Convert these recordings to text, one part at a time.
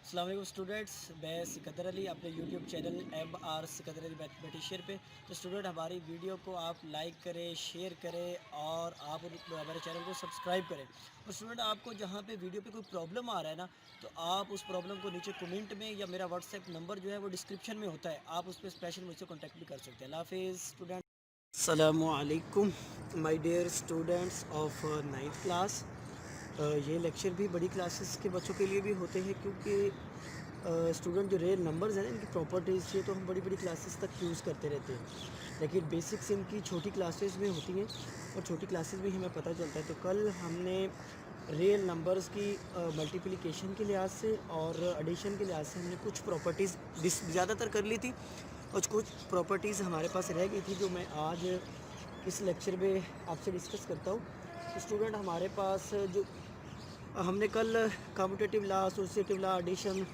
अस्सलाम वालेकुम स्टूडेंट्स, मैं सिकंदर अली अपने YouTube channel MR Sikandar Ali mathematician पे। तो स्टूडेंट हमारी वीडियो को आप लाइक करें, शेयर करें और आप हमारे चैनल को सब्सक्राइब करें। और स्टूडेंट आपको जहाँ पे वीडियो पे कोई प्रॉब्लम आ रहा है ना, तो आप उस प्रॉब्लम को नीचे कमेंट में या मेरा व्हाट्सएप नंबर जो है वो डिस्क्रिप्शन में होता है, आप उस पर स्पेशल मुझसे कॉन्टैक्ट भी कर सकते हैं। अल्लाह हाफिज़ स्टूडेंट। अस्सलामु अलैकुम my dear students of 9th class. ये लेक्चर भी बड़ी क्लासेस के बच्चों के लिए भी होते हैं, क्योंकि स्टूडेंट जो रियल नंबर्स हैं ना, इनकी प्रॉपर्टीज़ ये तो हम बड़ी बड़ी क्लासेस तक यूज़ करते रहते हैं, लेकिन बेसिक्स इनकी छोटी क्लासेस में होती हैं और छोटी क्लासेस में हमें पता चलता है। तो कल हमने रियल नंबर्स की मल्टीप्लिकेशन के लिहाज से और एडिशन के लिहाज से हमने कुछ प्रॉपर्टीज़ ज़्यादातर कर ली थी और कुछ प्रॉपर्टीज़ हमारे पास रह गई थी, जो मैं आज इस लेक्चर में आपसे डिस्कस करता हूँ। तो स्टूडेंट हमारे पास जो हमने कल commutative law, associative law, addition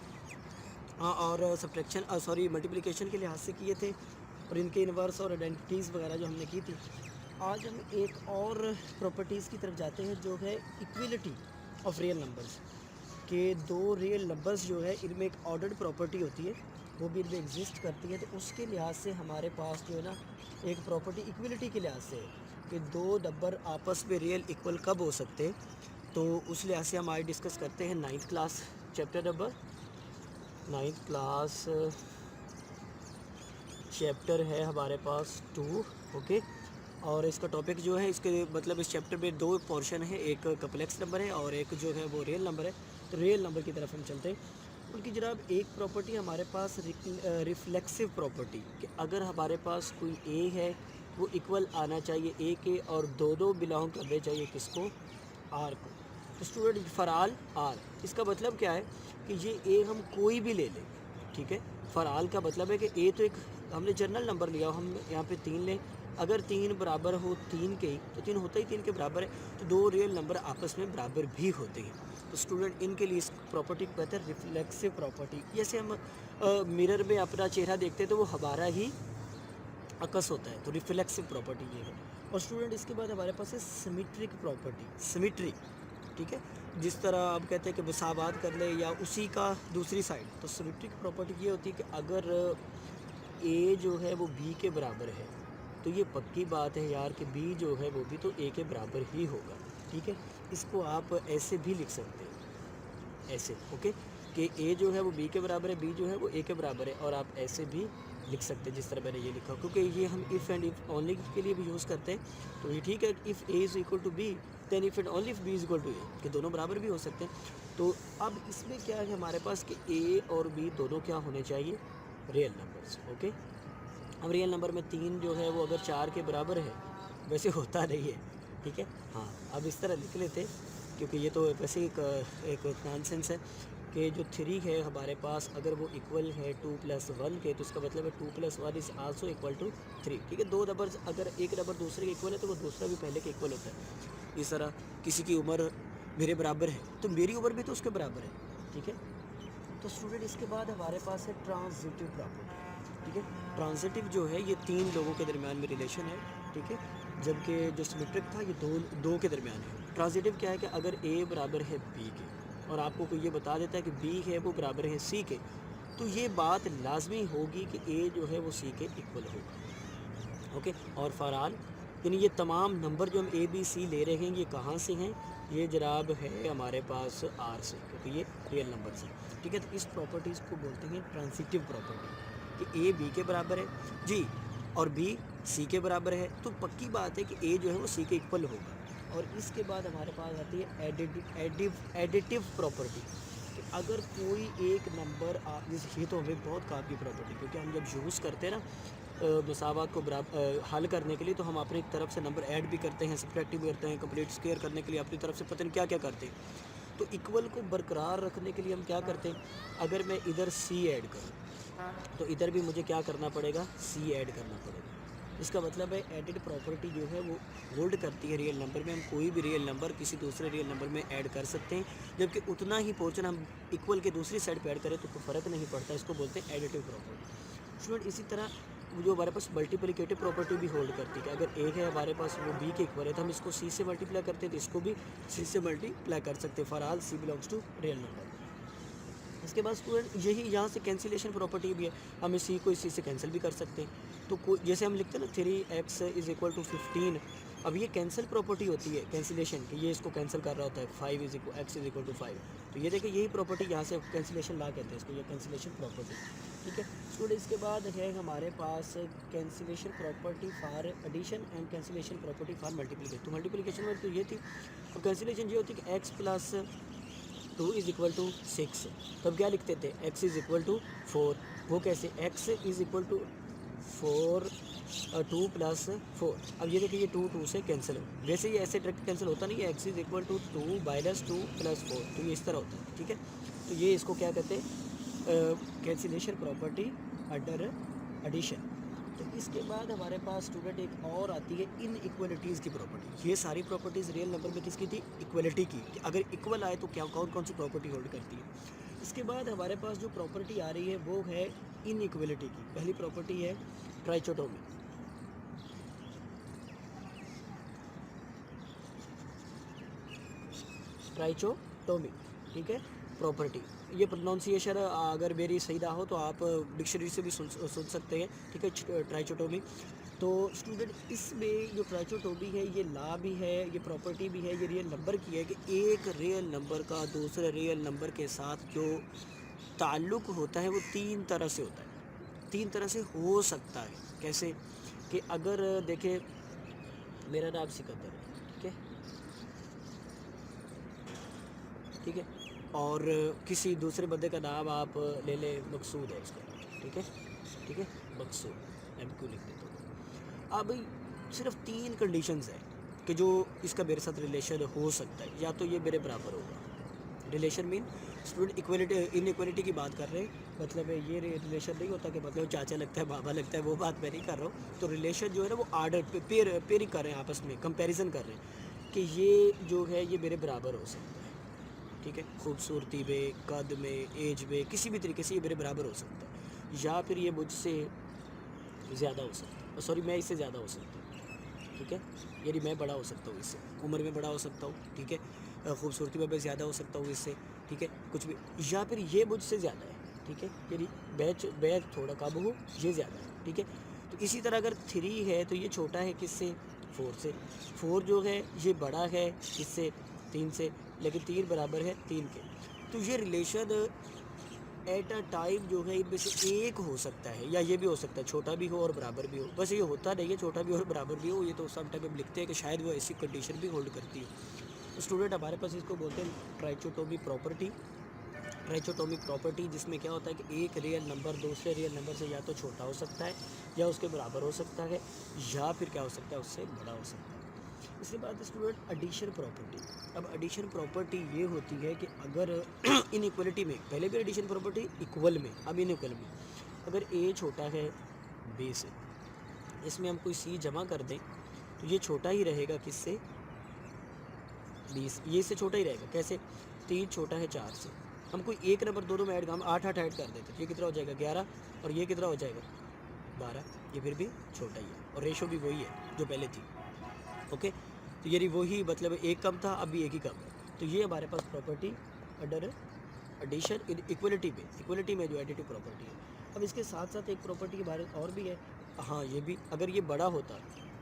और सब्ट्रैक्शन मल्टीप्लिकेशन के लिहाज से किए थे और इनके इन्वर्स और आइडेंटिटीज़ वगैरह जो हमने की थी। आज हम एक और प्रॉपर्टीज़ की तरफ जाते हैं, जो है इक्विलिटी ऑफ रियल नंबर्स। के दो रियल नंबर्स जो है इनमें एक ऑर्डर्ड प्रॉपर्टी होती है, वो भी इनमें एग्जिस्ट करती है। तो उसके लिहाज से हमारे पास जो है ना एक प्रॉपर्टी इक्विलिटी के लिहाज से है कि दो नंबर आपस में रियल इक्वल कब हो सकते हैं। तो उस लिहाज से हम आज डिस्कस करते हैं 9th class chapter number 9th class chapter है हमारे पास 2। ओके, और इसका टॉपिक जो है, इसके मतलब इस चैप्टर में दो पोर्शन है, एक कम्प्लेक्स नंबर है और एक जो है वो रियल नंबर है। तो रियल नंबर की तरफ हम चलते हैं। उनकी जनाब एक प्रॉपर्टी हमारे पास रिफ्लेक्सिव प्रॉपर्टी, कि अगर हमारे पास कोई ए है वो इक्वल आना चाहिए ए के, और दो दो बिलोंग करने चाहिए किसको, आर को। तो स्टूडेंट फॉर ऑल आर, इसका मतलब क्या है कि ये ए हम कोई भी ले लें, ठीक है। फॉर ऑल का मतलब है कि ए तो एक हमने जनरल नंबर लिया, हम यहाँ पे 3 लें, अगर 3 बराबर हो 3 के, तो 3 होता ही 3 के बराबर है, तो दो रियल नंबर आपस में बराबर भी होते हैं। तो स्टूडेंट इनके लिए इस प्रॉपर्टी को कहते हैं रिफ्लेक्सिव प्रॉपर्टी। जैसे हम मिरर में अपना चेहरा देखते हैं तो वो हमारा ही अकस होता है, तो रिफ्लेक्सिव प्रॉपर्टी ये है। और स्टूडेंट इसके बाद हमारे पास है सिमेट्रिक प्रॉपर्टी, सिमेट्री, ठीक है। जिस तरह आप कहते हैं कि मसावात कर ले या उसी का दूसरी साइड, तो सिमेट्रिक प्रॉपर्टी ये होती है कि अगर ए जो है वो बी के बराबर है, तो ये पक्की बात है यार कि बी जो है वो भी तो ए के बराबर ही होगा, ठीक है। इसको आप ऐसे भी लिख सकते हैं, ऐसे, ओके, कि ए जो है वो बी के बराबर है, बी जो है वो ए के बराबर है, और आप ऐसे भी लिख सकते हैं जिस तरह मैंने ये लिखा, क्योंकि ये हम इफ़ एंड इफ़ ओनली के लिए भी यूज़ करते हैं। तो ये ठीक है, if A is equal to B then if and only if B is equal to A, कि दोनों बराबर भी हो सकते हैं। तो अब इसमें क्या है हमारे पास कि ए और बी दोनों क्या होने चाहिए, रियल नंबर्स, ओके। अब रियल नंबर में 3 जो है वो अगर 4 के बराबर है, वैसे होता नहीं है, ठीक है। हाँ, अब इस तरह लिख लेते, क्योंकि ये तो वैसे एक नॉनसेंस है कि जो 3 है हमारे पास, अगर वो इक्वल है 2 + 1 के, तो इसका मतलब है 2 + 1 इज़ आल्सो इक्वल टू 3, ठीक है। दो नंबर अगर एक नंबर दूसरे के इक्वल है, तो वो दूसरा भी पहले के इक्वल होता है। इस तरह किसी की उम्र मेरे बराबर है, तो मेरी उम्र भी तो उसके बराबर है, ठीक है। तो स्टूडेंट इसके बाद हमारे पास है ट्रांजिटिव प्रॉपर्टी, ठीक है। ट्रांजिटिव जो है ये 3 लोगों के दरमियान में रिलेशन है, ठीक है, जबकि जो सिमेट्रिक था ये दो के दरमियान है। ट्रांजिटिव क्या है कि अगर ए बराबर है बी के और आपको कोई ये बता देता है कि बी है वो बराबर है सी के, तो ये बात लाजमी होगी कि ए जो है वो सी के इक्वल होगा, ओके। और फॉर ऑल, यानी ये तमाम नंबर जो हम ए बी सी ले रहे हैं, ये कहाँ से हैं, ये जनाब है हमारे पास आर से, क्योंकि ये रियल नंबर से, ठीक है। तो इस प्रॉपर्टीज़ को बोलते हैं ट्रांजिटिव प्रॉपर्टी, कि ए बी के बराबर है जी और बी सी के बराबर है, तो पक्की बात है कि ए जो है वो सी के इक्वल होगा। और इसके बाद हमारे पास आती है एडिटिव प्रॉपर्टी, कि अगर कोई एक नंबर जैसे ये तो हमें बहुत काम की प्रॉपर्टी, क्योंकि हम जब यूज़ करते हैं ना मसावत को हल करने के लिए, तो हम अपनी तरफ से नंबर ऐड भी करते हैं, सब्ट्रैक्ट भी करते हैं, कंप्लीट स्क्वायर करने के लिए अपनी तरफ से पता नहीं क्या क्या करते हैं। तो इक्वल को बरकरार रखने के लिए हम क्या करते हैं, अगर मैं इधर सी ऐड करूँ, तो इधर भी मुझे क्या करना पड़ेगा, सी ऐड करना पड़ेगा। इसका मतलब है एडिड प्रॉपर्टी जो है वो होल्ड करती है रियल नंबर में, हम कोई भी रियल नंबर किसी दूसरे रियल नंबर में ऐड कर सकते हैं, जबकि उतना ही पोर्शन हम इक्वल के दूसरी साइड पे ऐड करें तो कोई फ़र्क नहीं पड़ता। इसको बोलते हैं एडिटिव प्रॉपर्टी। स्टूडेंट इसी तरह जो हमारे पास मल्टीप्लिकेटिव प्रॉपर्टी भी होल्ड करती है, कि अगर एक है हमारे पास वो बी के इक्वल है, तो हम इसको सी से मल्टीप्लाई करते हैं, तो इसको भी सी से मल्टीप्लाई कर सकते हैं। For all C belongs to real number, इसके बाद स्टूडेंट यही यहाँ से कैंसिलेशन प्रॉपर्टी भी है, हम इसी को इसी से कैंसिल भी कर सकते हैं। तो जैसे हम लिखते हैं ना 3x इज़ इक्वल टू 15, अब ये कैंसिल प्रॉपर्टी होती है कैंसिलेशन की, ये इसको कैंसिल कर रहा होता है, 5 is equal x is equal to 5। तो ये देखिए यही प्रॉपर्टी यहाँ से कैंसिलेशन ला कहते हैं इसको, ये कैंसिलेशन प्रॉपर्टी, ठीक है स्टूडेंट। इसके बाद है हमारे पास cancellation property for addition and cancellation property for multiplication. तो मल्टीप्लिकेशन में तो ये थी, और कैंसिलेशन ये होती है कि x plus 2 is equal to 6, तब क्या लिखते थे x इज़ इक्वल टू 4। वो कैसे, x is equal to 4 2 plus 4। अब ये देखिए ये 2 से कैंसिल हो, वैसे ये ऐसे डायरेक्ट कैंसिल होता नहीं है, x is equal to 2 minus 2 plus 4, तो ये इस तरह होता है, ठीक है। तो ये इसको क्या कहते हैं, कैंसिलेशन प्रॉपर्टी अंडर एडिशन। तो इसके बाद हमारे पास स्टूडेंट एक और आती है इनइक्वलिटीज़ की प्रॉपर्टी। ये सारी प्रॉपर्टीज़ रियल नंबर में किसकी थी, इक्वलिटी की, कि अगर इक्वल आए तो क्या कौन कौन सी प्रॉपर्टी होल्ड करती है। इसके बाद हमारे पास जो प्रॉपर्टी आ रही है वो है इनइक्वलिटी की। पहली प्रॉपर्टी है ट्राइचोटोमी। ट्राइचोटोमी, ठीक है प्रॉपर्टी। ये प्रोनाउंसिएशन अगर मेरी सही ना हो तो आप डिक्शनरी से भी सुन सकते हैं, ठीक है ट्राइचोटोमी। तो स्टूडेंट इसमें जो ट्राइचोटोमी है ये ला भी है, ये प्रॉपर्टी भी है, ये रियल नंबर की है कि एक रियल नंबर का दूसरे रियल नंबर के साथ जो ताल्लुक़ होता है वो 3 तरह से होता है, 3 तरह से हो सकता है। कैसे कि अगर देखें मेरा नाम सिकंदर है, ठीक है, ठीक है, और किसी दूसरे बंदे का नाम आप ले लें, मकसूद है उसका, ठीक है, ठीक है मकसूद, MQ लिख देता हूँ। अब सिर्फ 3 कंडीशंस हैं कि जो इसका मेरे साथ रिलेशन हो सकता है, या तो ये मेरे बराबर होगा, relation mean student equality inequality की बात कर रहे हैं, मतलब ये रिलेशन नहीं होता कि मतलब चाचा लगता है बाबा लगता है, वो बात मैं नहीं कर रहा हूँ। तो रिलेशन जो है ना वो आर्डर पेयरिंग कर रहे हैं, आपस में कंपैरिजन कर रहे हैं कि ये जो है ये मेरे बराबर हो सकता है, ठीक है, खूबसूरती में, कद में, एज में, किसी भी तरीके से ये मेरे बराबर हो सकता है, या फिर ये मुझसे ज़्यादा हो सकता है, सॉरी मैं इससे ज़्यादा हो सकता हूँ, ठीक है, यानी मैं बड़ा हो सकता हूँ इससे, उम्र में बड़ा हो सकता हूँ, ठीक है, खूबसूरती में मैं ज़्यादा हो सकता हूँ इससे, ठीक है, कुछ भी, या फिर ये मुझसे ज़्यादा है, ठीक है, यानी मैं थोड़ा कम हूँ, ये ज़्यादा है, ठीक है। तो इसी तरह अगर 3 है तो ये छोटा है किससे, 4 से, 4 जो है ये बड़ा है किससे, 3 से, लेकिन 3 बराबर है 3 के। तो ये रिलेशन एट अ टाइम जो है इनमें से एक हो सकता है, या ये भी हो सकता है छोटा भी हो और बराबर भी हो, बस ये होता नहीं है छोटा भी और बराबर भी हो, ये तो सम टाइम हम लिखते हैं कि शायद वो ऐसी कंडीशन भी होल्ड करती है। तो स्टूडेंट हमारे पास इसको बोलते हैं ट्राइचोटोमी प्रॉपर्टी। ट्राइचोटोमिक प्रॉपर्टी जिसमें क्या होता है कि एक रियल नंबर दूसरे रियल नंबर से या तो छोटा हो सकता है, या उसके बराबर हो सकता है, या फिर क्या हो सकता है उससे बड़ा हो सकता है। इसके बाद स्टूडेंट एडिशन प्रॉपर्टी। अब एडिशन प्रॉपर्टी ये होती है कि अगर इनइक्वलिटी में, पहले भी एडिशन प्रॉपर्टी इक्वल में, अब इनइक्वल में, अगर ए छोटा है बी से, इसमें हम कोई सी जमा कर दें तो ये छोटा ही रहेगा किससे, 20, ये इससे छोटा ही रहेगा। कैसे, 3 छोटा है 4 से, हम कोई एक नंबर दोनों में ऐड, हम 8 ऐड कर देते, ये कितना हो जाएगा 11, और ये कितना हो जाएगा 12, ये फिर भी छोटा ही है, और रेशो भी वही है जो पहले थी, ओके। तो ये वही मतलब एक कम था, अब भी एक ही कम है। तो ये हमारे पास प्रॉपर्टी अंडर एडिशन इक्वलिटी में जो एडिटिव प्रॉपर्टी है। अब इसके साथ साथ एक प्रॉपर्टी के बारे और भी है, हाँ ये भी, अगर ये बड़ा होता,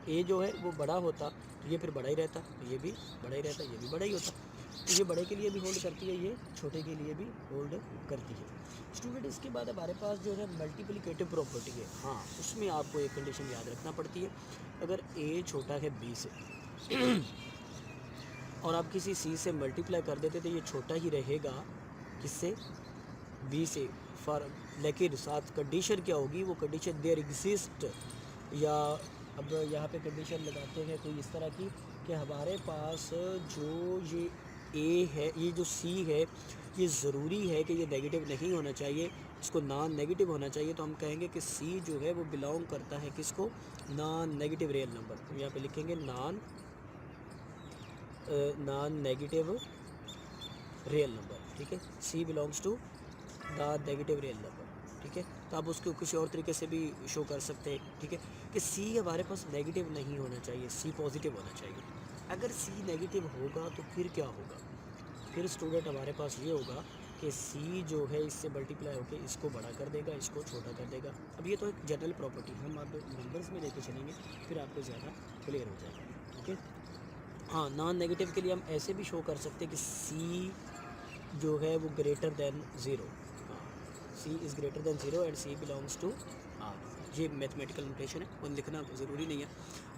ए जो है वो बड़ा होता तो ये फिर बड़ा ही रहता, तो ये भी बड़ा ही रहता, ये भी बड़ा ही होता। तो ये बड़े के लिए भी होल्ड करती है, ये छोटे के लिए भी होल्ड करती है। स्टूडेंट इसके बाद हमारे पास जो है मल्टीप्लिकेटिव प्रॉपर्टी है, हाँ उसमें आपको एक कंडीशन याद रखना पड़ती है। अगर ए छोटा है बी से और आप किसी सी से मल्टीप्लाई कर देते तो ये छोटा ही रहेगा किससे, बी से, फॉर, लेकिन साथ कंडीशन क्या होगी, वो कंडीशन देयर एग्जिस्ट, या अब यहाँ पे कंडीशन लगाते हैं कोई इस तरह की कि हमारे पास जो ये ए है, ये जो सी है, ये ज़रूरी है कि ये नेगेटिव नहीं होना चाहिए, इसको नॉन नेगेटिव होना चाहिए। तो हम कहेंगे कि सी जो है वो बिलोंग करता है किसको, नॉन नेगेटिव रियल नंबर। तो यहाँ पे लिखेंगे नॉन नेगेटिव रियल नंबर, ठीक है, C belongs to non negative real number, ठीक है। तो आप उसको किसी और तरीके से भी शो कर सकते हैं, ठीक है, कि सी हमारे पास नेगेटिव नहीं होना चाहिए, सी पॉजिटिव होना चाहिए। अगर सी नेगेटिव होगा तो फिर क्या होगा, फिर स्टूडेंट हमारे पास ये होगा कि सी जो है इससे मल्टीप्लाई होकर इसको बड़ा कर देगा, इसको छोटा कर देगा। अब ये तो एक जनरल प्रॉपर्टी, हम आप नंबर्स में लेके चलेंगे फिर आपको ज़्यादा क्लियर हो जाएगा। ओके, हाँ, नॉन नेगेटिव के लिए हम ऐसे भी शो कर सकते हैं कि सी जो है वो ग्रेटर दैन ज़ीरो। हाँ, C is greater than zero and C belongs to R. ये मैथमेटिकल नोटेशन है, वो लिखना ज़रूरी नहीं है,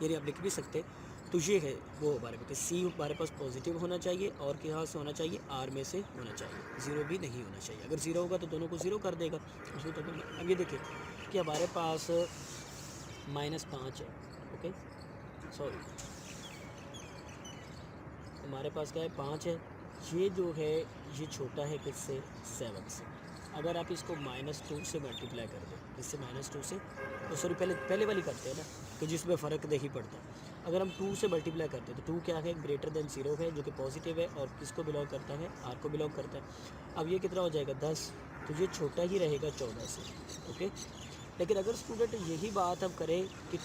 यानी आप लिख भी सकते। तो ये है वो हमारे पास, सी हमारे पास पॉजिटिव होना चाहिए और कहाँ से होना चाहिए, आर में से होना चाहिए, ज़ीरो भी नहीं होना चाहिए। अगर ज़ीरो होगा तो दोनों को ज़ीरो कर देगा, उसमें तो नहीं। अब ये देखिए कि हमारे पास -5 है। ओके, सॉरी, हमारे पास क्या है, 5 है। ये जो है ये छोटा है किससे, 7 से। अगर आप इसको -2 से मल्टीप्लाई कर दें, इससे -2 से, तो सॉरी पहले वाली करते हैं ना, कि जिसमें फ़र्क नहीं पड़ता। अगर हम 2 से मल्टीप्लाई करते हैं तो 2 क्या है, ग्रेटर देन 0 है, जो कि पॉजिटिव है और किसको बिलोंग करता है, आर को बिलोंग करता है। अब ये कितना हो जाएगा, 10, तो ये छोटा ही रहेगा 14 से। ओके, लेकिन अगर स्टूडेंट यही बात हम करें कि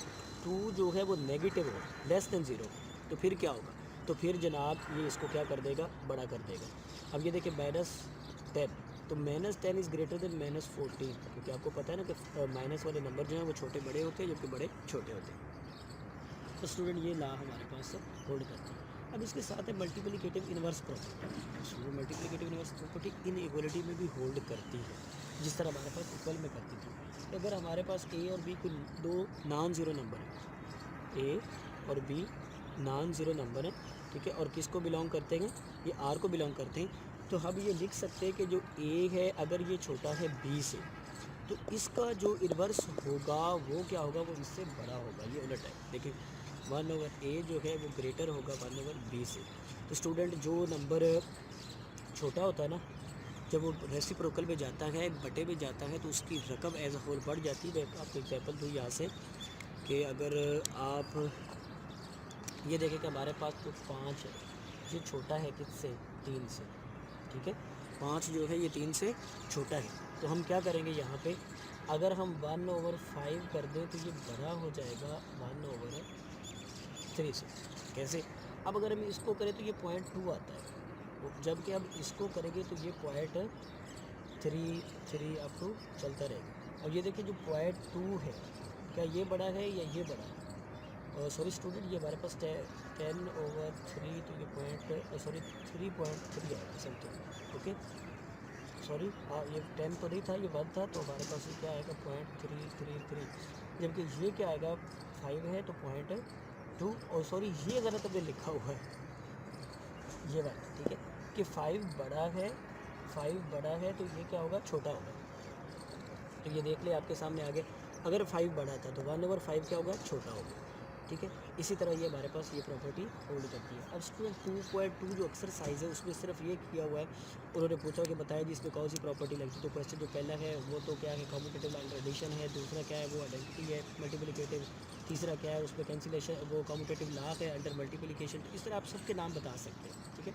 2 जो है वो नेगेटिव हो, लेस देन 0, तो फिर क्या होगा, तो फिर जनाब ये इसको क्या कर देगा, बड़ा कर देगा। अब ये देखिए -10, तो -10 इज़ ग्रेटर देन -14, क्योंकि आपको पता है ना कि माइनस वाले नंबर जो हैं वो छोटे बड़े होते हैं, जबकि बड़े छोटे होते हैं। तो स्टूडेंट ये ला हमारे पास होल्ड करता है। अब इसके साथ है multiplicative inverse property. Student multiplicative inverse property in equality में भी होल्ड करती है, जिस तरह हमारे पास इक्वल में करती थी। अगर हमारे पास ए और बी कोई दो नॉन ज़ीरो नंबर है, ए और बी नॉन ज़ीरो नंबर है, ठीक है, और किसको बिलोंग करते हैं, ये आर को बिलोंग करते हैं, तो हम ये लिख सकते हैं कि जो ए है अगर ये छोटा है बी से, तो इसका जो इन्वर्स होगा वो क्या होगा, वो इससे बड़ा होगा। ये उलट है, देखिए 1/a जो है वो ग्रेटर होगा 1/b से। तो स्टूडेंट जो नंबर छोटा होता है ना, जब वो रेसिप्रोकल में जाता है, बटे में जाता है, तो उसकी रकम एज अ होल बढ़ जाती है। मैं आपको एग्जाम्पल दूँ यहाँ से कि अगर आप ये देखें कि हमारे पास तो 5 है, ये छोटा है किससे, 3 से, ठीक है, 5 जो है ये 3 से छोटा है। तो हम क्या करेंगे यहाँ पे, अगर हम 1/5 कर दें तो ये बड़ा हो जाएगा 1/3 से। कैसे, अब अगर हम इसको करें तो ये 0.2 आता है, जबकि अब इसको करेंगे तो ये 0.33 अप टू चलता रहेगा। अब ये देखिए जो 0.2 है, क्या ये बड़ा है या ये बड़ा है, और सॉरी स्टूडेंट ये हमारे पास 10/3, तो ये 3.3 आएगा समथिंग। ओके, सॉरी, हाँ ये 10 तो नहीं था, ये 1 था, तो हमारे पास ये क्या आएगा 0.333, जबकि ये क्या आएगा 5 है तो 0.2, और सॉरी ये गलत हमने लिखा हुआ है, ये बात ठीक है कि 5 बड़ा है, 5 बड़ा है तो ये क्या होगा, छोटा होगा। तो ये देख ले आपके सामने आगे, अगर 5 बड़ा था तो 1/5 क्या होगा, छोटा होगा, ठीक है। इसी तरह ये हमारे पास ये प्रॉपर्टी होल्ड करती है। अब स्टूडेंट 2.2 जो एक्सरसाइज है उसमें सिर्फ ये किया हुआ है, उन्होंने पूछा कि बताया जी इसमें कौन सी प्रॉपर्टी लगती है। तो क्वेश्चन जो पहला है वो तो क्या है, कम्यूटेटिव अंडर एडिशन है, दूसरा क्या है वो आइडेंटिटी है मल्टीप्लिकेटिव, तीसरा क्या है उसमें कैंसिलेशन, वो कम्यूटेटिव लाभ है अंडर मल्टीप्लिकेशन। तो इस तरह आप सबके नाम बता सकते हैं, ठीक है।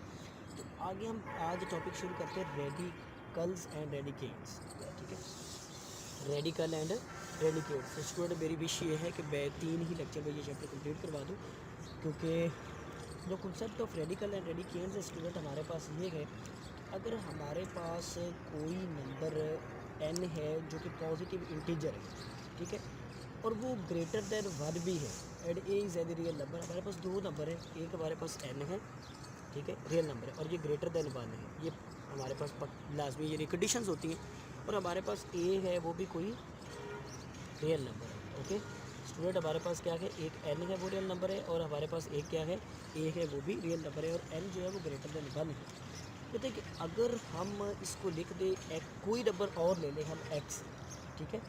तो आगे हम आज टॉपिक शुरू करते हैं रेडिकल्स एंड रेडिकेट्स, ठीक है, रेडिकल एंड रेडिकेट्स। तो स्टूडेंट मेरी विश ये है कि मैं 3 ही लेक्चर में ये चैप्टर कंप्लीट करवा दूँ, क्योंकि जो concept of radical and radicands student हमारे पास ये है, अगर हमारे पास कोई नंबर n है जो कि पॉजिटिव इंटीजर है, ठीक है, और वो ग्रेटर देन 1 भी है, and A is any real number. हमारे पास 2 नंबर है, एक हमारे पास n है, ठीक है, रियल नंबर है, और ये ग्रेटर देन 1 है, ये हमारे पास लाजमी यानी कंडीशंस होती हैं, और हमारे पास a है वो भी कोई रियल नंबर है। ओके स्टूडेंट, हमारे पास क्या है, एक n है वो रियल नंबर है, और हमारे पास एक क्या है, a है वो भी रियल नंबर है, और n जो है वो ग्रेटर देन 1 है। कहते हैं कि अगर हम इसको लिख दें कोई नंबर और ले लें हम x, ठीक है,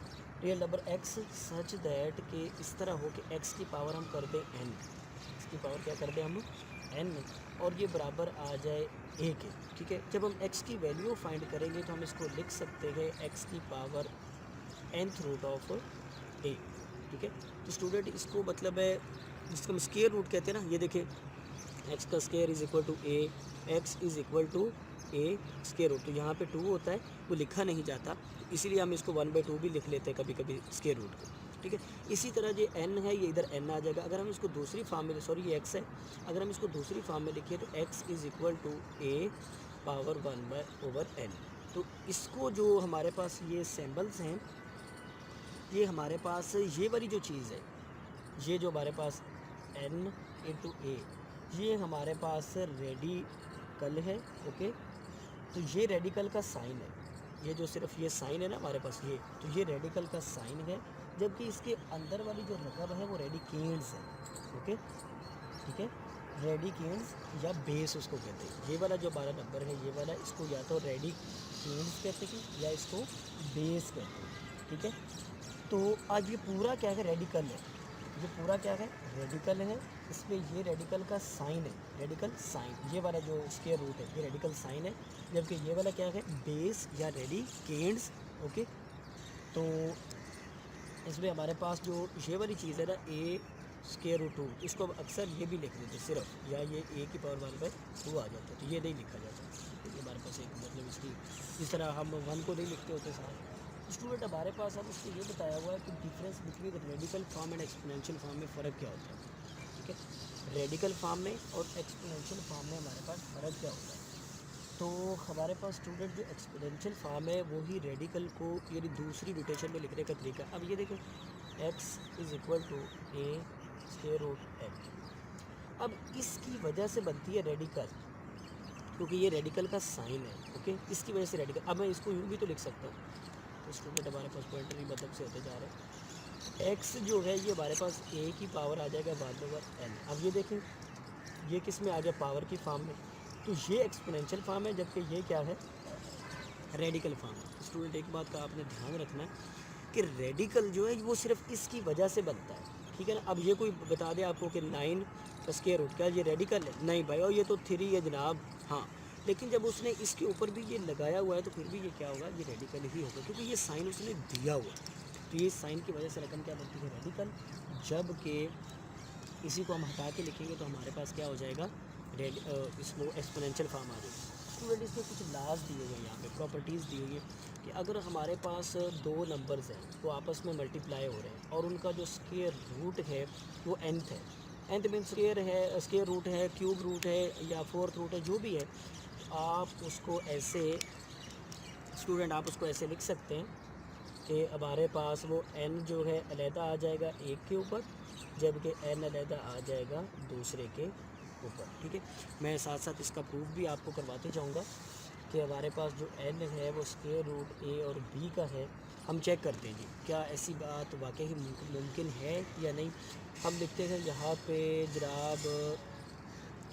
real number x, such that कि इस तरह हो कि x की पावर हम कर दें n, इसकी पावर क्या कर दें हम n, और ये बराबर आ जाए a के, ठीक है। जब हम x की वैल्यू फाइंड करेंगे तो हम इसको लिख सकते हैं x की power nth root of a, ठीक है। तो स्टूडेंट इसको मतलब है जिसको हम स्क्वायर रूट कहते हैं ना, ये देखिए x का square is equal to a, x is equal to a square root. तो यहाँ पे 2 होता है, वो लिखा नहीं जाता, इसीलिए हम इसको 1/2 भी लिख लेते हैं कभी कभी स्क्वायर रूट को, ठीक है। इसी तरह ये n है, ये इधर n आ जाएगा। अगर हम इसको दूसरी फॉर्म में, सॉरी ये x है, अगर हम इसको दूसरी फॉर्म में लिखिए तो x is equal to a power 1/n, तो इसको जो हमारे पास ये सिंबल्स हैं, ये हमारे पास ये वाली जो चीज़ है, ये जो हमारे पास n इंटू ए, ये हमारे पास रेडिकल है। ओके, तो ये रेडिकल का साइन है, ये जो सिर्फ ये साइन है ना हमारे पास ये, तो ये रेडिकल का साइन है, जबकि इसके अंदर वाली जो रकम है वो रेडिकेंड्स है। ओके, ठीक है, रेडिकेंड्स या बेस उसको कहते हैं। ये वाला जो 12 नंबर है ये वाला, इसको या तो रेडिकेंड्स कहते हैं या इसको बेस कहते हैं। ठीक है, तो आज ये पूरा क्या है, रेडिकल है, ये पूरा क्या है, रेडिकल है। इसमें ये रेडिकल का साइन है, रेडिकल साइन, ये वाला जो स्क्वायर रूट है ये रेडिकल साइन है, जबकि ये वाला क्या है, बेस या रेडिकेंड्स। ओके, तो इसमें हमारे पास जो ये वाली चीज़ है ना, ए स्क्वायर रूट 2, इसको अक्सर ये भी लिख देते सिर्फ, या ये ए की पावर 1/2 आ जाता है, तो ये नहीं लिखा जाता। ये हमारे पास एक मतलब इसकी, इस तरह हम 1 को नहीं लिखते होते साथ। स्टूडेंट हमारे पास अब इसको ये बताया हुआ है कि difference between radical form and exponential form में फ़र्क क्या होता है। ठीक है, रेडिकल फॉर्म में और एक्सपोनेंशियल फॉर्म में हमारे पास फ़र्क क्या होता है। तो हमारे पास स्टूडेंट जो एक्सपोनेंशियल फॉर्म है वो ही रेडिकल को यानी दूसरी रोटेशन में लिखने का तरीका। अब ये देखें, x is equal to A square root x। अब इसकी वजह से बनती है रेडिकल, क्योंकि ये रेडिकल का साइन है। ओके, इसकी वजह से रेडिकल। अब मैं इसको यूँ भी तो लिख सकता हूँ, तो स्टूडेंट हमारे पास पॉइंटर ही मतलब से होते जा रहे हैं। x जो है ये हमारे पास a की पावर आ जाएगा 1/n। अब ये देखें, ये किस में आ गया, पावर की फॉर्म में, तो ये एक्सपोनेंशियल फॉर्म है, जबकि ये क्या है, रेडिकल फॉर्म है। स्टूडेंट एक बात का आपने ध्यान रखना है कि रेडिकल जो है वो सिर्फ इसकी वजह से बनता है। ठीक है ना, अब ये कोई बता दे आपको कि 9 का स्क्वायर रूट, क्या ये रेडिकल है, नहीं भाई, और ये तो 3 है जनाब। हाँ, लेकिन जब उसने इसके ऊपर भी ये लगाया हुआ है तो फिर भी ये क्या होगा, ये रेडिकल ही होगा, क्योंकि ये साइन उसने दिया हुआ है। तो ये साइन की वजह से रकम क्या बनती है, रेडिकल। जबकि इसी को हम हटा के लिखेंगे तो हमारे पास क्या हो जाएगा, इसको एक्सपोनेंशियल फॉर्म आ जाएगी। स्टूडेंट इसमें कुछ लाज दिए गए, यहाँ पे प्रॉपर्टीज़ दी हुई है कि अगर हमारे पास दो नंबर्स हैं वो आपस में मल्टीप्लाई हो रहे हैं और उनका जो स्क्वायर रूट है वो nth है, nth मीन स्क्वायर है, स्क्वायर रूट है, क्यूब रूट है या फोर्थ रूट है, जो भी है, आप उसको ऐसे, स्टूडेंट आप उसको ऐसे लिख सकते हैं कि हमारे पास वो n जो है अलहदा आ जाएगा एक के ऊपर, जबकि n अलहदा आ जाएगा दूसरे के ऊपर। ठीक है, मैं साथ साथ इसका प्रूफ भी आपको करवाते जाऊंगा कि हमारे पास जो n है वो स्क्वायर रूट a और b का है। हम चेक करते हैं जी क्या ऐसी बात वाकई ही मुमकिन है या नहीं। हम लिखते हैं यहाँ पे जनाब,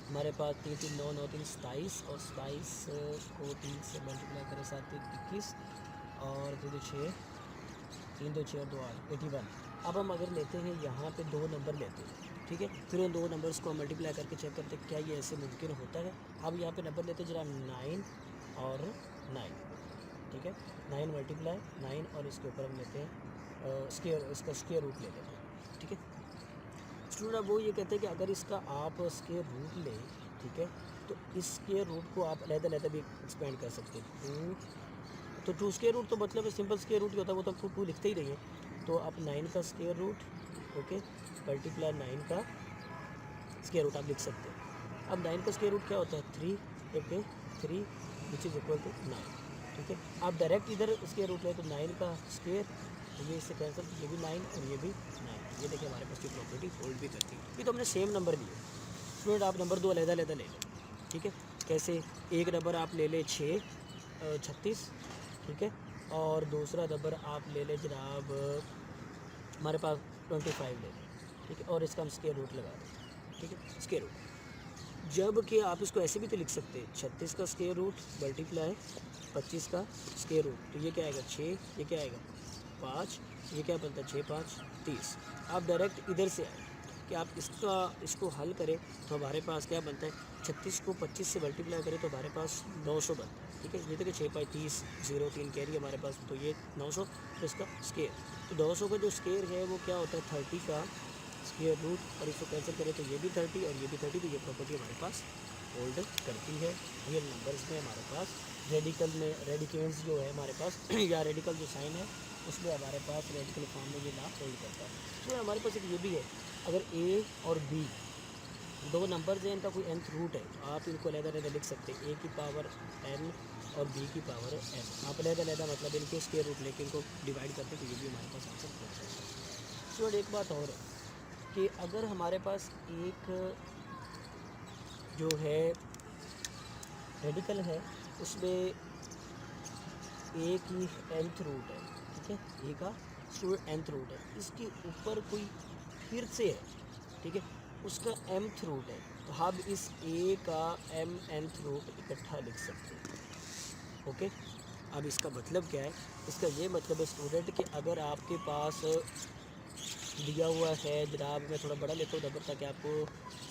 हमारे पास 3 3 9 9 3 27, और 27 को 3 से मल्टीप्लाई करें 7 3 21, और 2 2 6, 3 2 6 और 2 8 81। अब हम अगर लेते हैं यहाँ पे दो नंबर लेते हैं, ठीक है, फिर उन दो नंबर्स को हम मल्टीप्लाई करके चेक करते हैं क्या ये ऐसे मुमकिन होता है। अब यहाँ पे नंबर लेते हैं जरा 9 और 9, ठीक है, 9 मल्टीप्लाई 9, और इसके ऊपर हम लेते हैं स्क्वायर, इसका स्क्वायर रूट ले लेते हैं। ठीक है स्टूडेंट, अब वो ये कहते हैं कि अगर इसका आप स्क्वायर रूट लें, ठीक है, तो इस स्क्वायर रूट को आप अलग-अलग भी एक्सपेंड कर सकते हैं। तो 2 स्क्वायर रूट तो मतलब सिंपल स्क्वायर रूट ही होता है, वो तो 2 लिखते ही रहिए। तो आप 9 का स्क्वायर रूट, ओके, मल्टीप्लाई 9 का स्क्वायर रूट आप लिख सकते हैं। अब 9 का स्क्वायर रूट क्या होता है, 3, okay, 3 which is equal to 9। ठीक है, आप डायरेक्ट इधर स्क्वायर रूट लें तो 9 का स्क्वायर, तो ये इससे कैंसिल, ये भी 9 और ये भी 9। ये देखिए हमारे पास की प्रॉपर्टी होल्ड भी करती है। ये तो हमने सेम नंबर लिए। स्टूडेंट आप नंबर 2 अलग-अलग ले लें, ठीक है, कैसे, एक नंबर आप ले लें 6 36, ठीक है, और दूसरा नंबर आप ले लें जनाब हमारे पास 25 ले लें, ठीक है, और इसका हम स्क्वायर रूट लगा दें, ठीक है, स्क्वायर रूट। जब कि आप इसको ऐसे भी तो लिख सकते हैं 36 का स्क्वायर रूट मल्टीप्लाई 25 का स्क्वायर रूट, तो ये क्या आएगा 6, ये क्या आएगा 5, ये क्या बनता है 6 5 30। आप डायरेक्ट इधर से आए कि आप इसको हल करें तो हमारे पास क्या बनता है, 36 को 25 से मल्टीप्लाई करें तो हमारे पास 900 बनता है। ठीक है, ये देखिए 6 5 30 0 3 कैरी हमारे पास, तो ये 900 तो इसका स्क्वायर, तो 900 का जो स्क्वायर है वो क्या होता है 30 का स्क्वायर रूट, और इसको कैंसिल करें तो ये भी 30 और ये भी 30। तो ये प्रॉपर्टी हमारे पास होल्ड करती है रियल नंबर्स में। हमारे पास रेडिकल में रेडिकेंड्स जो है हमारे पास या रेडिकल जो साइन है उसमें हमारे पास रेडिकल फॉर्म में ये ला होल्ड करता है। तो हमारे पास एक ये भी है, अगर ए और बी दो नंबर्स हैं, इनका कोई nth रूट है, आप इनको अलग-अलग लिख सकते हैं, a की पावर n और b की पावर n। आप अलग-अलग मतलब इनके स्क्वायर रूट लेके इनको डिवाइड करते तो ये भी हमारे पास आंसर पहुँच जाएगा। तो एक बात और है कि अगर हमारे पास एक जो है रेडिकल है उसमें a की nth रूट है, ठीक है, a का स्टूडेंट nth रूट है, इसके ऊपर कोई फिर से है, ठीक है, उसका mth रूट है, तो हम इस a का mnth रूट इकट्ठा लिख सकते हैं। ओके, अब इसका मतलब क्या है, इसका ये मतलब है स्टूडेंट कि अगर आपके पास दिया हुआ है, जनाब मैं थोड़ा बड़ा लेता हूँ नंबर ताकि आपको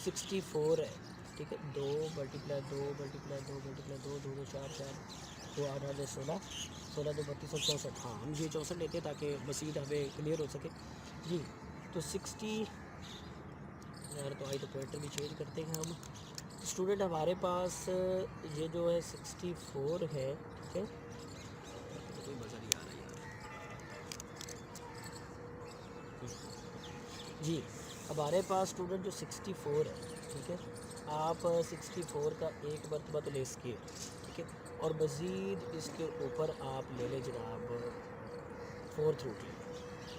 64 है, ठीक है, 2 मल्टीप्लाई 2 मल्टीप्लाई 2 मल्टीप्लाई 2 2 2 4 4 2 8 8 16 16 2 32 64, हाँ हम ये 64 लेते हैं ताकि मसीद हमें क्लियर हो सके जी। तो 60 यार तो आई तो पॉइंटर भी चेंज करते हैं हम। स्टूडेंट हमारे पास ये जो है 64 है, ठीक है, तो कोई मज़ा नहीं आ रहा यार जी। हमारे पास स्टूडेंट जो 64 है, ठीक है, आप 64 का एक मरतबा तो ले सकिए, ठीक है, और मज़ीद इसके ऊपर आप ले लें जनाब 4th रूट ले,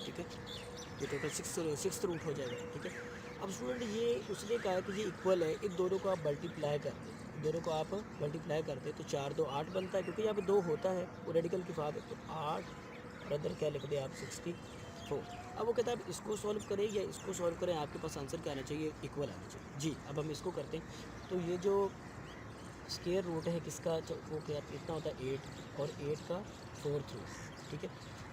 ठीक है, ये टोटल 6th रूट हो जाएगा, ठीक है। अब स्टूडेंट ये उसने कहा है कि ये इक्वल है, इन दोनों को आप मल्टीप्लाई कर दें, दोनों को आप मल्टीप्लाई करते तो 4 2 8 बनता है, क्योंकि यहाँ पे 2 होता है वो रेडिकल की फाद है, तो 8 और अंदर क्या लिख दें आप 64। अब वो कहता है आप इसको सॉल्व करें या इसको सॉल्व करें, आपके पास आंसर क्या आना चाहिए, इक्वल आना चाहिए जी। अब हम इसको करते हैं, तो ये जो स्क्वायर रूट है किसका, वो क्या इतना होता है 8 और 8 का 4th रूट, ठीक है,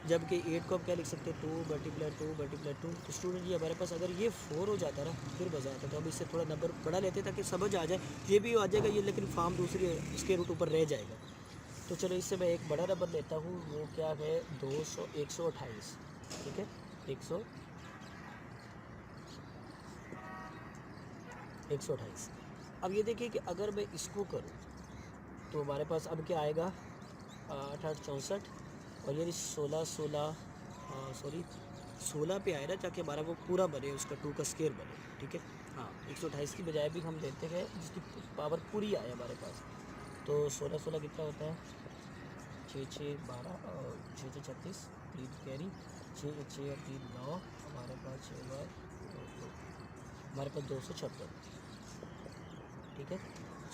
जबकि 8 को आप क्या लिख सकते हैं 2 मल्टीप्लाई 2 मल्टीप्लाई 2। तो स्टूडेंट जी हमारे पास अगर ये 4 हो जाता ना फिर मज़ा आता, तो अब इससे थोड़ा नंबर बढ़ा लेते ताकि समझ आ जाए, ये भी आ जाएगा ये, लेकिन फॉर्म दूसरी है इसके रूट ऊपर रह जाएगा। तो चलो इससे मैं एक बड़ा नंबर लेता हूँ, वो क्या है 128, ठीक है, 128। अब ये देखिए कि अगर मैं इसको करूँ तो हमारे पास अब क्या आएगा 8 8 64, और ये 16 16 16 पे आए ना ताकि हमारा वो पूरा बने, उसका 2 का स्क्वायर बने, ठीक है। हाँ 128 की बजाय भी हम लेते हैं जिसकी पावर पूरी आए हमारे पास, तो 16 16 कितना होता है 6 6 12 और 6 6 36, 3 कैरी 6 6 और 3 9, हमारे पास 6 बार हमारे पास 256, ठीक है।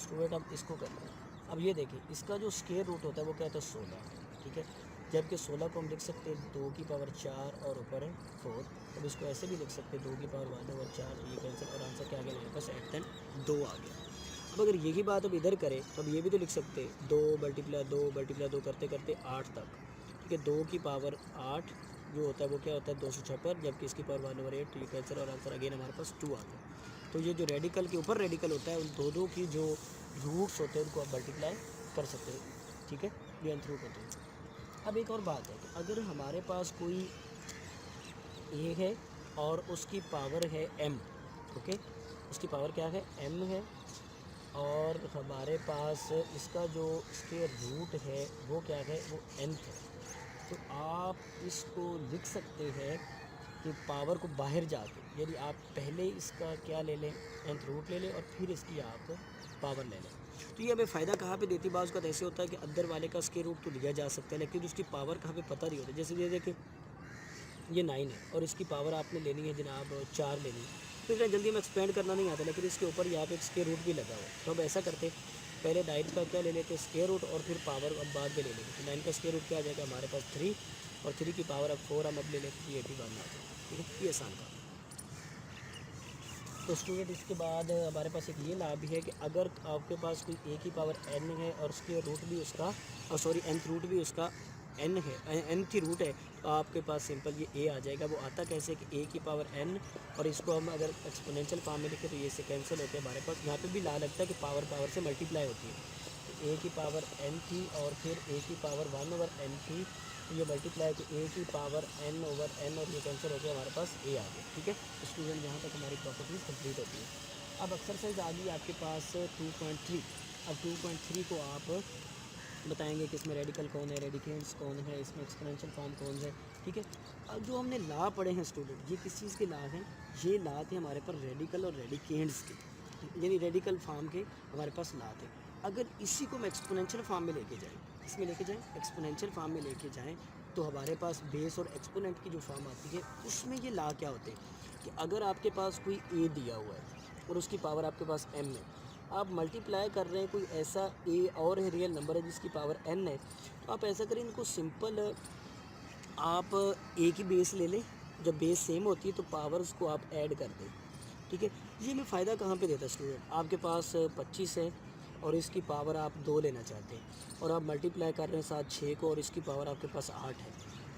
स्टूडेंट अब इसको करते हैं, अब ये देखिए इसका जो स्क्वायर रूट होता है वो क्या होता है 16, ठीक है, जबकि 16 को हम लिख सकते हैं 2 की पावर 4 और ऊपर है 4। अब इसको ऐसे भी लिख सकते हैं 2 की पावर 1 और 4, ये कैंसिल और आंसर क्या आ गया हमारे पास 8 10 2 आ गया। अब अगर यही बात अब इधर करें तो अब ये भी तो लिख सकते हैं 2 मल्टीप्लाई 2 मल्टीप्लाई 2 करते करते 8 तक, ठीक है, 2 की पावर 8 जो होता है वो क्या होता है 256, जबकि इसकी पावर 1 ओवर 8, तो ये कैंसिल और आंसर अगेन हमारे पास 2 आ गया। तो ये जो रेडिकल के ऊपर रेडिकल होता है उन दोनों की जो रूट्स होते हैं उनको आप मल्टीप्लाई कर सकते हैं, ठीक है, ये nth रूट होते हैं। अब एक और बात है कि अगर हमारे पास कोई ए है और उसकी पावर है m, ओके, उसकी पावर क्या है m है, और हमारे पास इसका जो स्क्वायर रूट है वो क्या है वो nth है, तो आप इसको लिख सकते हैं कि पावर को बाहर जाके, यानी आप पहले इसका क्या ले लें nth रूट ले लें और फिर इसकी आप पावर ले लें। तो ये हमें फ़ायदा कहाँ पे देती, बाज़ का ऐसे होता है कि अंदर वाले का स्क्वायर रूट तो लिया जा सकता है लेकिन उसकी पावर कहाँ पे पता नहीं होता। जैसे ये देखिए ये 9 है और इसकी पावर आपने लेनी है जनाब 4 लेनी है, तो इतना जल्दी में एक्सपेंड करना नहीं आता, लेकिन इसके ऊपर यहाँ पे एक स्क्वायर रूट भी लगा हुआ है, तो हम ऐसा करते पहले 9 का क्या ले लेते स्क्वायर रूट और फिर पावर अब बाद में ले लेंगे। तो 9 का स्क्वायर रूट क्या आ जाएगा हमारे पास 3, और 3 की पावर अब 4 हम अब ले लेते हैं, 81 आ जाएगा, ठीक है, ये आसान काम। तो स्टूडेंट इसके बाद हमारे पास एक ये लाभ भी है कि अगर आपके पास कोई ए की पावर n है और उसके रूट भी उसका nth रूट भी उसका n है, nth रूट है, तो आपके पास सिंपल ये a आ जाएगा। वो आता कैसे कि a की पावर n, और इसको हम अगर एक्सपोनेंशियल फॉर्म में लिखें तो ये से कैंसिल होते हैं हमारे पास। यहाँ पे भी ला लगता है कि पावर पावर से मल्टीप्लाई होती है, तो a की पावर n थी और फिर a की पावर 1 ओवर n थी, तो ये मल्टीप्लाई तो a की पावर n ओवर n, और ये कैंसिल होकर हमारे पास a आ गया, ठीक है। स्टूडेंट यहाँ तक हमारी प्रॉपर्टीज कंप्लीट होती है। अब एक्सरसाइज आ गई आपके पास 2.3। अब 2.3 को आप बताएंगे कि इसमें रेडिकल कौन है, रेडिकेंड्स कौन है, इसमें एक्सपोनेंशियल फॉर्म कौन है, ठीक है। अब जो हमने ला पढ़े हैं स्टूडेंट, ये किस चीज़ के ला हैं, ये ला थे हमारे पर रेडिकल और रेडिकेंड्स के। यानी रेडिकल फॉर्म के हमारे पास ला थे। अगर इसी को हम एक्सपोनेंशियल फॉर्म में लेके जाएँ, इसमें लेके जाएँ एक्सपोनेंशियल फॉर्म में लेके जाएँ, तो हमारे पास बेस और एक्सपोनेंट की जो फॉर्म आती है उसमें ये ला क्या होते हैं कि अगर आपके पास कोई ए दिया हुआ है और उसकी पावर आपके पास एम है, आप मल्टीप्लाई कर रहे हैं कोई ऐसा ए और है रियल नंबर है जिसकी पावर एन है, तो आप ऐसा करें इनको सिंपल आप ए की बेस ले लें, जब बेस सेम होती है तो पावर्स को आप ऐड कर दें। ठीक है, ये मैं फ़ायदा कहाँ पे देता है स्टूडेंट, आपके पास 25 है और इसकी पावर आप 2 लेना चाहते हैं और आप मल्टीप्लाई कर रहे हैं साथ 6 को और इसकी पावर आपके पास 8 है,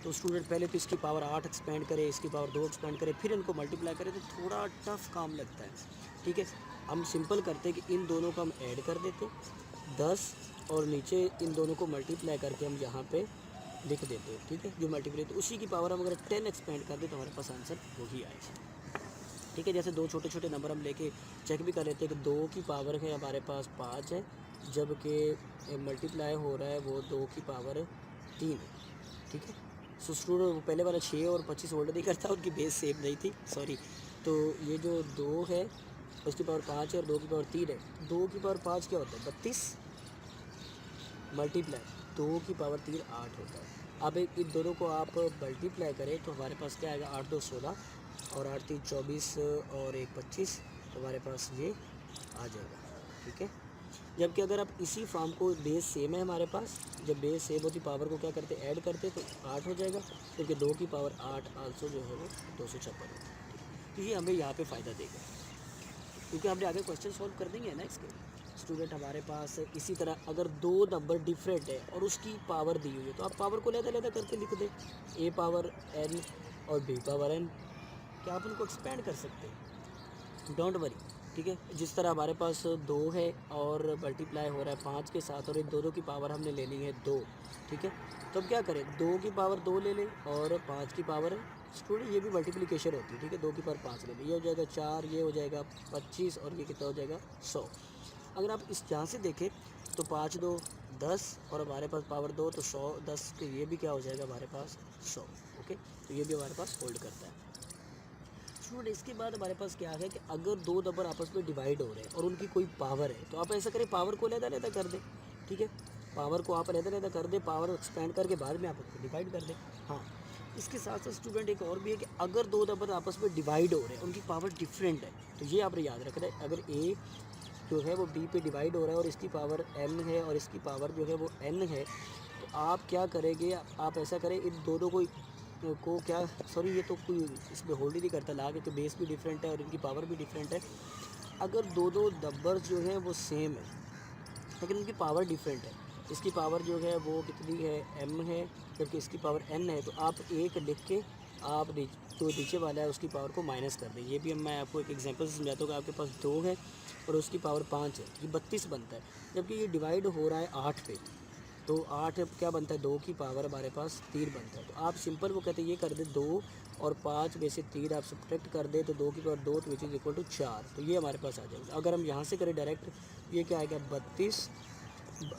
तो स्टूडेंट पहले तो इसकी पावर 8 एक्सपेंड करे, इसकी पावर 2 एक्सपेंड करे, फिर इनको मल्टीप्लाई करें तो थोड़ा टफ काम लगता है। ठीक है, हम सिंपल करते हैं कि इन दोनों को हम ऐड कर देते 10 और नीचे इन दोनों को मल्टीप्लाई करके हम यहाँ पे लिख देते हैं। ठीक है, जो मल्टीप्लाई तो उसी की पावर हम अगर 10 एक्सपेंड कर दें तो हमारे पास आंसर वही आएगा। ठीक है, जैसे दो छोटे छोटे नंबर हम लेके चेक भी कर लेते हैं कि 2 की पावर है हमारे पास 5 है, जबकि मल्टीप्लाई हो रहा है वो 2 की पावर 3 है। ठीक है, सो स्टूडेंट वो पहले वाला 6 और 25 होल्ड नहीं करता, उनकी बेस सेम नहीं थी, सॉरी। तो ये जो 2 है उसकी पावर 5 है और 2 की पावर 3 है, 2 की पावर 5 क्या होता है 32, मल्टीप्लाई 2 की पावर 3 8 होता है। अब इन दोनों को आप मल्टीप्लाई करें तो हमारे पास क्या आएगा 8 2 16 और 8 3 24 और 1 25, तो हमारे पास ये आ जाएगा। ठीक है, जबकि अगर आप इसी फॉर्म को बेस सेम है हमारे पास, जब बेस सेम होती पावर को क्या करते ऐड करते तो 8 हो जाएगा, क्योंकि 2 की पावर 8 आल्सो जो है वो 256 होता है। तो ये हमें यहाँ पे फ़ायदा देगा, क्योंकि हमने आगे क्वेश्चन सॉल्व कर देंगे ना इसके। स्टूडेंट हमारे पास इसी तरह अगर 2 नंबर डिफरेंट है और उसकी पावर दी हुई है तो आप पावर को अलग-अलग करके लिख दें, ए पावर एन और बी पावर एन, क्या आप उनको एक्सपेंड कर सकते हैं, डोंट वरी। ठीक है, जिस तरह हमारे पास 2 है और मल्टीप्लाई हो रहा है 5 के साथ और इन दोनों की पावर हमने लेनी है 2। ठीक है, तो अब क्या करें 2 की पावर 2 ले लें और 5 की पावर स्टूडेंट ये भी मल्टीप्लिकेशन होती है। ठीक है, 2 की पावर 5 ले लें, ये हो जाएगा 4, ये हो जाएगा 25 और ये कितना हो जाएगा 100। अगर आप इस यहाँ से देखें तो 5 2 10 और हमारे पास पावर 2 तो 100 10 तो ये भी क्या हो जाएगा हमारे पास 100। ओके, तो ये भी हमारे पास होल्ड करता है। स्टूडेंट इसके बाद हमारे पास क्या है कि अगर 2 नंबर आपस में डिवाइड हो रहे हैं और उनकी कोई पावर है तो आप ऐसा करें पावर को अलग-अलग कर दें। ठीक है, पावर को आप अलग-अलग कर दें, पावर एक्सपेंड करके बाद में आप उसको डिवाइड कर दें। हाँ, इसके साथ साथ स्टूडेंट एक और भी है कि अगर 2 नंबर आपस में डिवाइड हो रहे हैं, उनकी पावर डिफरेंट है, तो ये आपने याद रखना है। अगर ए जो है वो बी पे डिवाइड हो रहा है और इसकी पावर एम है और इसकी पावर जो है वो एन है, तो आप क्या करेंगे, आप ऐसा करें इन दोनों को क्या सॉरी ये तो कोई इसमें होल्ड ही नहीं करता ला के, बेस भी डिफरेंट है और इनकी पावर भी डिफरेंट है। अगर दो नंबर्स जो हैं वो सेम है लेकिन उनकी पावर डिफरेंट है, इसकी पावर जो है वो कितनी है एम है जबकि इसकी पावर एन है, तो आप एक लिख के आप जो नीचे वाला है उसकी पावर को माइनस कर दें। ये भी मैं आपको एक एग्जांपल से समझाता हूँ कि आपके पास 2 है और उसकी पावर 5 है, ये 32 बनता है, जबकि ये डिवाइड हो रहा है 8 पे, तो 8 क्या बनता है 2 की पावर हमारे पास 3 बनता है। तो आप सिंपल वो कहते हैं ये कर दे 2 और 5 में से 3 आप सब्ट्रैक्ट कर दे तो 2 की पावर 2 तो विच इज़ इक्वल टू 4, तो ये हमारे पास आ जाएगा। अगर हम यहाँ से करें डायरेक्ट, ये क्या आएगा 32,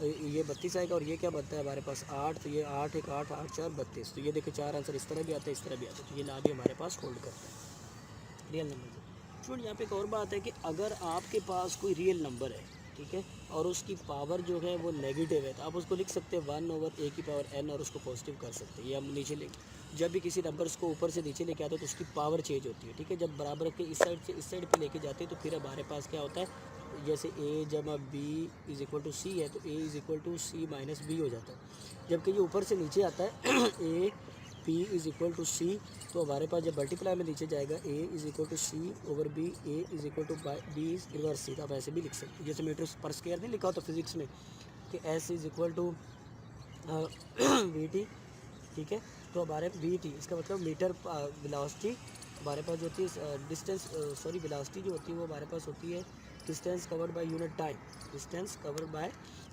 ये 32 आएगा और ये क्या बनता है हमारे पास 8, तो ये 8 1 8 8 4 32, तो ये देखिए 4 आंसर इस तरह भी आता है इस तरह भी आता है, तो ये ला भी हमारे पास होल्ड करता है रियल नंबर से। स्टूडेंट यहाँ पे एक और बात है कि अगर आपके पास कोई रियल नंबर है, ठीक है, और उसकी पावर जो है वो नेगेटिव है, तो आप उसको लिख सकते हैं 1/a की पावर n और उसको पॉजिटिव कर सकते हैं। ये हम नीचे ले जब भी किसी नंबर्स को ऊपर से नीचे लेके आते हैं तो उसकी पावर चेंज होती है। ठीक है, जब बराबर के इस साइड से इस साइड पे लेके जाते हैं तो फिर हमारे पास क्या होता है, जैसे a जमा b is equal to C है तो a is equal to C minus B हो जाता है। जबकि ये ऊपर से नीचे आता है a p is equal to C, तो हमारे पास जब मल्टीप्लाई में नीचे जाएगा a is equal to C over b, a is equal to b is reverse C, तो आप ऐसे भी लिख सकते हैं। जैसे मीटर पर स्क्वायर नहीं लिखा होता फिजिक्स में कि s is equal to V T, ठीक है, तो हमारे वी टी इसका मतलब मीटर वेलोसिटी हमारे पास जो होती है डिस्टेंस सॉरी वेलोसिटी जो होती है वो हमारे पास होती है distance covered by unit time, distance covered by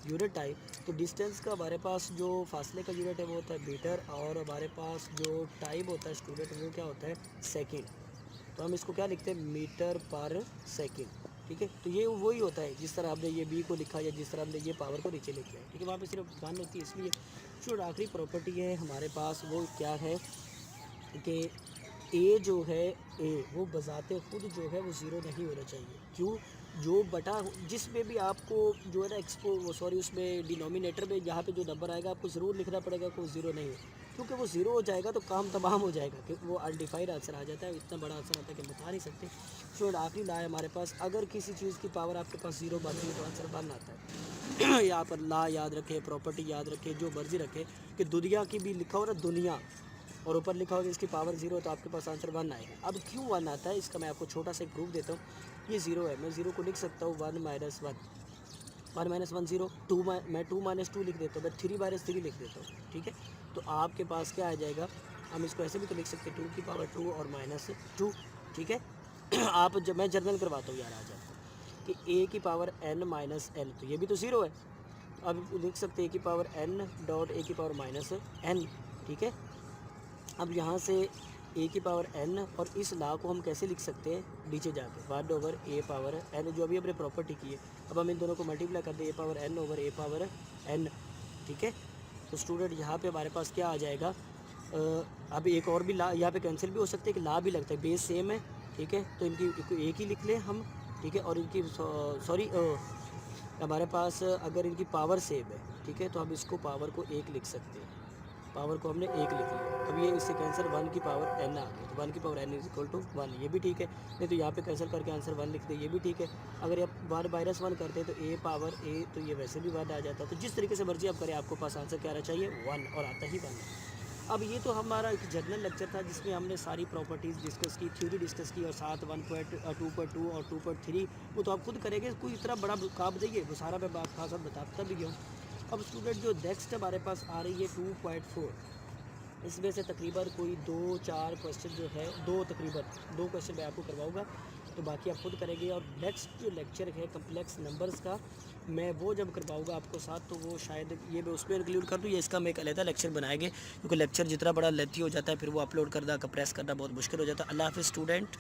unit time. तो डिस्टेंस का हमारे पास जो फासले का यूनिट है वो होता है मीटर और हमारे पास जो टाइम होता है स्टूडेंट वो क्या होता है सेकंड, तो हम इसको क्या लिखते हैं मीटर पर सेकंड। ठीक है, तो ये वही होता है जिस तरह आपने ये बी को लिखा या जिस तरह हमने ये पावर को नीचे लिखा है। ठीक है, वहाँ पे सिर्फ 1 होती है, इसलिए जो आखिरी प्रॉपर्टी है हमारे पास वो क्या है कि ए जो है ए वो बजाते खुद जो है वो ज़ीरो नहीं होना चाहिए। क्यों? जो बटा जिसमें भी आपको जो है ना उसमें डिनोमिनेटर में जहाँ पे जो नंबर आएगा आपको ज़रूर लिखना पड़ेगा कोई ज़ीरो नहीं है, क्योंकि वो ज़ीरो हो जाएगा तो काम तमाम हो जाएगा, कि वो अनडिफाइंड आंसर आ जाता है, इतना बड़ा आंसर आता है कि बता नहीं सकते। स्टूडेंट आखिरी ला है हमारे पास, अगर किसी चीज़ की पावर आपके पास ज़ीरो बनती है तो आंसर बन आता है। यहाँ पर ला याद रखें, प्रॉपर्टी याद रखें, जो मर्जी रखें, कि दुनिया की भी लिखा हो ना दुनिया, और ऊपर लिखा होगा इसकी पावर ज़ीरो, तो आपके पास आंसर वन आएगा। अब क्यों वन आता है इसका मैं आपको छोटा सा एक प्रूफ देता हूँ। ये ज़ीरो है, मैं ज़ीरो को लिख सकता हूँ one minus one, one minus one zero, मैं टू माइनस टू लिख देता हूँ, मैं थ्री माइनस थ्री लिख देता हूँ, ठीक है। तो आपके पास क्या आ जाएगा, हम इसको ऐसे भी तो लिख सकते हैं, टू की पावर टू और माइनस टू, ठीक है। आप जब मैं जर्नल करवाता हूँ यार आज आपको, कि ए की पावर एन माइनस एन, तो ये भी तो ज़ीरो है। अब लिख सकते हैं ए की पावर एन डॉट ए की पावर माइनस एन, ठीक है। अब यहाँ से ए की पावर एन, और इस ला को हम कैसे लिख सकते हैं, नीचे जाके वन ओवर ए पावर एन, जो अभी हमने प्रॉपर्टी की है, अब हम इन दोनों को मल्टीप्लाई कर दें, ए पावर एन ओवर ए पावर एन, ठीक है। तो स्टूडेंट यहाँ पे हमारे पास क्या आ जाएगा, अब एक और भी ला यहाँ पे कैंसिल भी हो सकते हैं, कि ला भी लगता है, बेस सेम है, ठीक है। तो इनकी एक ही लिख लें हम, ठीक है। और इनकी सॉरी हमारे पास अगर इनकी पावर सेम है, ठीक है, तो हम इसको पावर को एक लिख सकते हैं, पावर को हमने एक लिख लिया। अब ये इससे कैंसिल वन की पावर एन आ गई, तो वन की power N is equal to one, ये भी ठीक है। नहीं तो यहाँ पे कैंसिल करके आंसर वन लिख दे, ये भी ठीक है। अगर आप वन माइनस वन करते हैं तो ए पावर ए, तो ये वैसे भी वन आ जाता है। तो जिस तरीके से मर्जी आप करें, आपको पास आंसर क्या आना चाहिए, वन, और आता ही वन है। अब ये तो हमारा एक जनरल लेक्चर था जिसमें हमने सारी प्रॉपर्टीज़ डिस्कस की, थ्योरी डिस्कस की, और साथ 1.2.2 और 2.3 वो तो आप खुद करेंगे, कोई इतना बड़ा काम नहीं है, वो सारा मैं बात खासा बताता भी गया हूँ। अब स्टूडेंट जो नेक्स्ट हमारे पास आ रही है 2.4, इसमें से तकरीबन कोई 2-4 क्वेश्चन जो है, तकरीबन 2 क्वेश्चन मैं आपको करवाऊँगा, तो बाकी आप खुद करेंगे। और नेक्स्ट जो लेक्चर है कम्प्लेक्स नंबर्स का, मैं वो जब करवाऊँगा आपको साथ, तो वो शायद ये मैं उसमें इंक्लूड कर दूँ, ये इसका मैं एक अलग लेक्चर बनाएंगे, क्योंकि लेक्चर जितना बड़ा लेंथी हो जाता है फिर वो अपलोड करना, कंप्रेस करना बहुत मुश्किल हो जाता है। अल्लाह हाफ़िज़ स्टूडेंट।